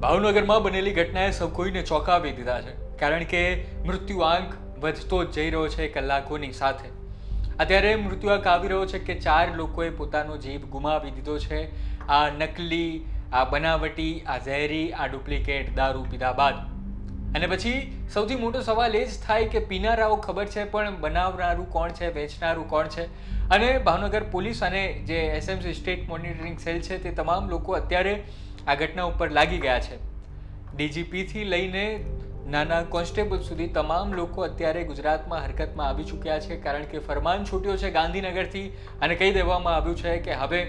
ભાવનગરમાં બનેલી ઘટનાએ સૌ કોઈને ચોંકાવી દીધા છે, કારણ કે મૃત્યુઆંક વધતો જ જઈ રહ્યો છે કલાકોની સાથે. અત્યારે મૃત્યુઆંક આવી રહ્યો છે કે 4 લોકોએ પોતાનો જીવ ગુમાવી દીધો છે આ નકલી, આ બનાવટી, આ ઝેરી, આ ડુપ્લિકેટ દારૂ પીધા બાદ. અને પછી સૌથી મોટો સવાલ એ જ થાય કે પીનારાઓ ખબર છે, પણ બનાવનારું કોણ છે, વેચનારું કોણ છે? અને ભાવનગર પોલીસ અને જે એસએમસી સ્ટેટ મોનિટરિંગ સેલ છે તે તમામ લોકો અત્યારે આ ઘટના ઉપર લાગી ગયા છે. ડીજીપીથી લઈને નાના કોન્સ્ટેબલ સુધી તમામ લોકો અત્યારે ગુજરાતમાં હરકતમાં આવી ચૂક્યા છે, કારણ કે ફરમાન છૂટ્યો છે ગાંધીનગરથી અને કહી દેવામાં આવ્યું છે કે હવે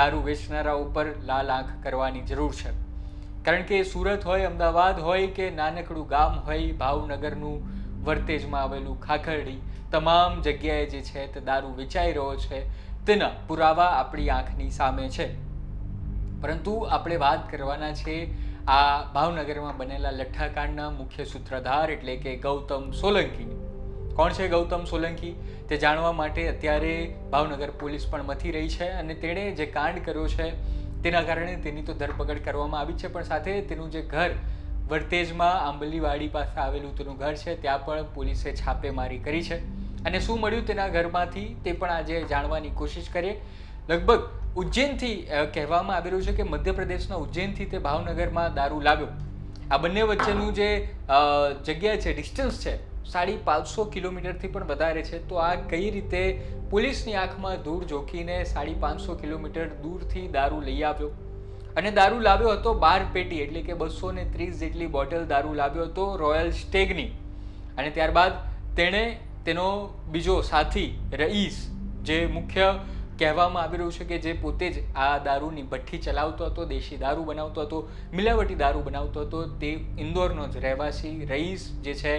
દારૂ વેચનારા ઉપર લાલ આંખ કરવાની જરૂર છે. કારણ કે સુરત હોય, અમદાવાદ હોય કે નાનકડું ગામ હોય, ભાવનગરનું વર્તેજમાં આવેલું ખાખરડી, તમામ જગ્યાએ જે છે તે દારૂ વેચાઈ રહ્યો છે તેના પુરાવા આપણી આંખની સામે છે. પરંતુ આપણે વાત કરવાના છે આ ભાવનગરમાં બનેલા લઠ્ઠાકાંડના મુખ્ય સૂત્રધાર એટલે કે ગૌતમ સોલંકીની. કોણ છે ગૌતમ સોલંકી? તે જાણવા માટે અત્યારે ભાવનગર પોલીસ પણ મથી રહી છે અને તેણે જે કાંડ કર્યો છે તેના કારણે તેની તો ધરપકડ કરવામાં આવી છે, પણ સાથે તેનું જે ઘર વર્તેજમાં આંબલીવાડી પાસે આવેલું તેનું ઘર છે ત્યાં પણ પોલીસે છાપેમારી કરી છે. અને શું મળ્યું તેના ઘરમાંથી તે પણ આજે જાણવાની કોશિશ કરીએ. લગભગ ઉજ્જૈનથી કહેવામાં આવી રહ્યું છે કે મધ્યપ્રદેશના ઉજ્જૈનથી તે ભાવનગરમાં દારૂ લાવ્યો. આ બંને વચ્ચેનું જે જગ્યા છે, ડિસ્ટન્સ છે, 550 કિલોમીટરથી પણ વધારે છે. તો આ કઈ રીતે પોલીસની આંખમાં ધૂળ ઝોકીને 550 કિલોમીટર દૂરથી દારૂ લઈ આવ્યો? અને દારૂ લાવ્યો હતો 12 પેટી એટલે કે 230 જેટલી બોટલ દારૂ લાવ્યો હતો રોયલ સ્ટેગની. અને ત્યારબાદ તેણે તેનો બીજો સાથી રઈસ, જે મુખ્ય કહેવામાં આવી રહ્યું છે કે જે પોતે જ આ દારૂની ભઠ્ઠી ચલાવતો હતો, દેશી દારૂ બનાવતો હતો, મિલાવટી દારૂ બનાવતો હતો, તે ઇન્દોરનો જ રહેવાસી રઈસ જે છે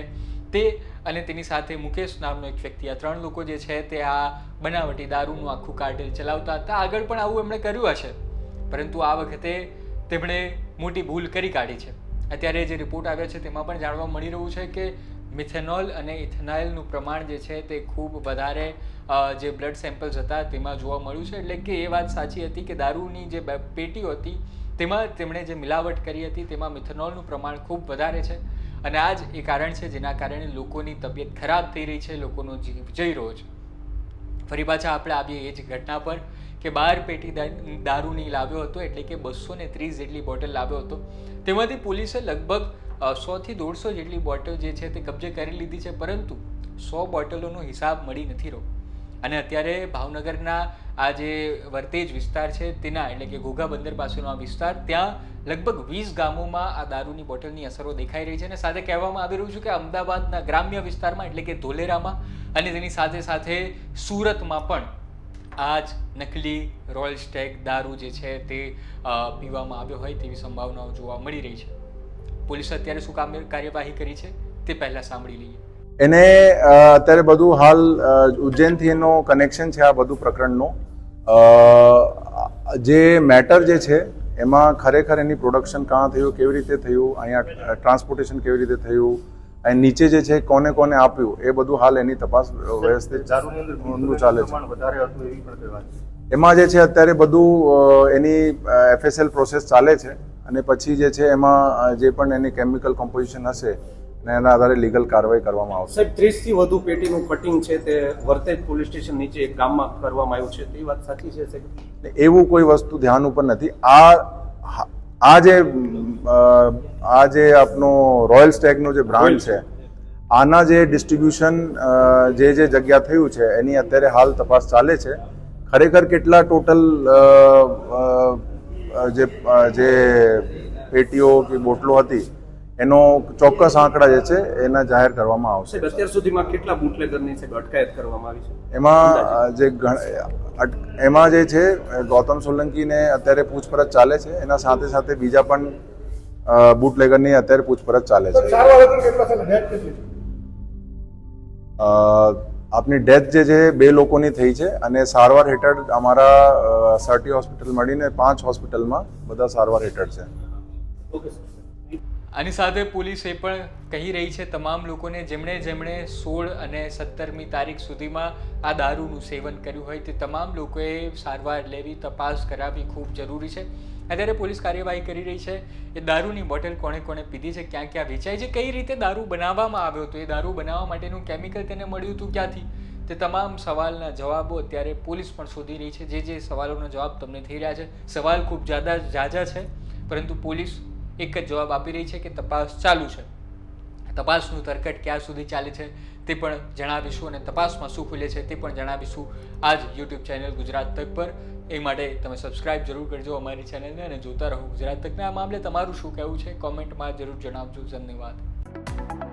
તે અને તેની સાથે મુકેશ નામનો એક વ્યક્તિ, આ 3 લોકો જે છે તે આ બનાવટી દારૂનું આખું કાર્ટેલ ચલાવતા હતા. આગળ પણ આવું એમણે કર્યું હશે, પરંતુ આ વખતે તેમણે મોટી ભૂલ કરી કાઢી છે. અત્યારે જે રિપોર્ટ આવ્યા છે તેમાં પણ જાણવા મળી રહ્યું છે કે મિથેનોલ અને ઇથેનોલનું પ્રમાણ જે છે તે ખૂબ વધારે જે બ્લડ સેમ્પલ્સ હતા તેમાં જોવા મળ્યું છે. એટલે કે એ વાત સાચી હતી કે દારૂની જે પેટીઓ હતી તેમાં તેમણે જે મિલાવટ કરી હતી તેમાં મિથેનોલનું પ્રમાણ ખૂબ વધારે છે. અને આ જ એ કારણ છે જેના કારણે લોકોની તબિયત ખરાબ થઈ રહી છે, લોકોનો જીવ જઈ રહ્યો છે. ફરી પાછા આપણે આવીએ એ જ ઘટના પર કે 12 પેટી દારૂની લાવ્યો હતો, એટલે કે 230 જેટલી બોટલ લાવ્યો હતો. તેમાંથી પોલીસે લગભગ 100 થી 150 જેટલી બોટલ જે છે તે કબજે કરી લીધી છે, પરંતુ 100 બોટલોનો હિસાબ મળી નથી રહ્યો. અને અત્યારે ભાવનગરના આ જે વર્તેજ વિસ્તાર છે તેના એટલે કે ઘોઘા બંદર પાસેનો આ વિસ્તાર, ત્યાં લગભગ 20 ગામોમાં આ દારૂની બોટલની અસરો દેખાઈ રહી છે. અને સાથે કહેવામાં આવી રહ્યું છે કે અમદાવાદના ગ્રામ્ય વિસ્તારમાં એટલે કે ધોલેરામાં અને તેની સાથે સાથે સુરતમાં પણ આ જ નકલી રોયલ સ્ટેગ દારૂ જે છે તે પીવામાં આવ્યો હોય તેવી સંભાવનાઓ જોવા મળી રહી છે. પોલીસે અત્યારે શું કાર્યવાહી કરી છે તે પહેલા સાંભળી લઈએ. એને અત્યારે બધું હાલ ઉજ્જૈનથી એનો કનેક્શન છે આ બધું પ્રકરણનો. જે મેટર જે છે એમાં ખરેખર એની પ્રોડક્શન ક્યાં થયું, કેવી રીતે થયું, અહીંયા ટ્રાન્સપોર્ટેશન કેવી રીતે થયું, અને નીચે જે છે કોને કોને આપ્યું, એ બધું હાલ એની તપાસ વ્યવસ્થિત ચાલે છે. એમાં જે છે અત્યારે બધું એની FSL પ્રોસેસ ચાલે છે અને પછી જે છે એમાં જે પણ એની કેમિકલ કમ્પોઝિશન હશે અને એના આધારે લીગલ કાર્યવાહી કરવામાં આવશે. સાહેબ, 30 થી વધુ પેટીનું કટિંગ છે તે વર્તેજ પોલીસ સ્ટેશન નીચે એક ગામમાં કરવામાં આવ્યું છે, તે વાત સાચી છે સાહેબ? એવું કોઈ વસ્તુ ધ્યાન ઉપર નથી. આ જે આપનો રોયલ સ્ટેગનો જે બ્રાન્ડ છે, આના જે ડિસ્ટ્રીબ્યુશન જે જગ્યા થયું છે એની અત્યારે હાલ તપાસ ચાલે છે. ખરેખર કેટલા ટોટલ જે પેટીઓ કે બોટલો હતી એનો ચોક્કસ આંકડા જે છે એના જાહેર કરવામાં આવશે. અત્યાર સુધીમાં કેટલા બુટલેગરની અટકાયત કરવામાં આવી છે? એમાં જે છે ગૌતમ સોલંકીને અત્યારે પૂછપરછ ચાલે છે. એના સાથે સાથે બીજા પણ બુટલેગરની અત્યારે પૂછપરછ ચાલે છે. આપની ડેથ જે છે 2 લોકોની થઈ છે અને સારવાર હેઠળ અમારા સર્ટી હોસ્પિટલ મળીને 5 હોસ્પિટલમાં બધા સારવાર હેઠળ છે. Okay sir. આની સાથે પોલીસ એ પણ કહી રહી છે તમામ લોકોને જેમણે 16 અને 17મી તારીખ સુધીમાં આ દારૂનું સેવન કર્યું હોય તે તમામ લોકોએ સારવાર લેવી, તપાસ કરાવવી ખૂબ જરૂરી છે. અત્યારે પોલીસ કાર્યવાહી કરી રહી છે. એ દારૂની બોટલ કોણે કોણે પીધી છે, ક્યાં ક્યાં વેચાય છે, કઈ રીતે દારૂ બનાવવામાં આવ્યો હતો, એ દારૂ બનાવવા માટેનું કેમિકલ તેને મળ્યું હતું ક્યાંથી, તે તમામ સવાલના જવાબો અત્યારે પોલીસ પણ શોધી રહી છે. જે સવાલોનો જવાબ તમને થઈ રહ્યા છે, સવાલ ખૂબ ઝાઝા છે, પરંતુ પોલીસ એક જ જવાબ આપી રહી છે કે તપાસ ચાલુ છે. તપાસનું તરકટ ક્યાં સુધી ચાલે છે તે પણ જણાવીશું અને તપાસમાં શું ખુલે છે તે પણ જણાવીશું આ જ યુટ્યુબ ચેનલ ગુજરાત તક પર. એ માટે તમે સબસ્ક્રાઇબ જરૂર કરજો અમારી ચેનલને અને જોતા રહો ગુજરાત તકને. આ મામલે તમારું શું કહેવું છે કોમેન્ટમાં જરૂર જણાવજો. ધન્યવાદ.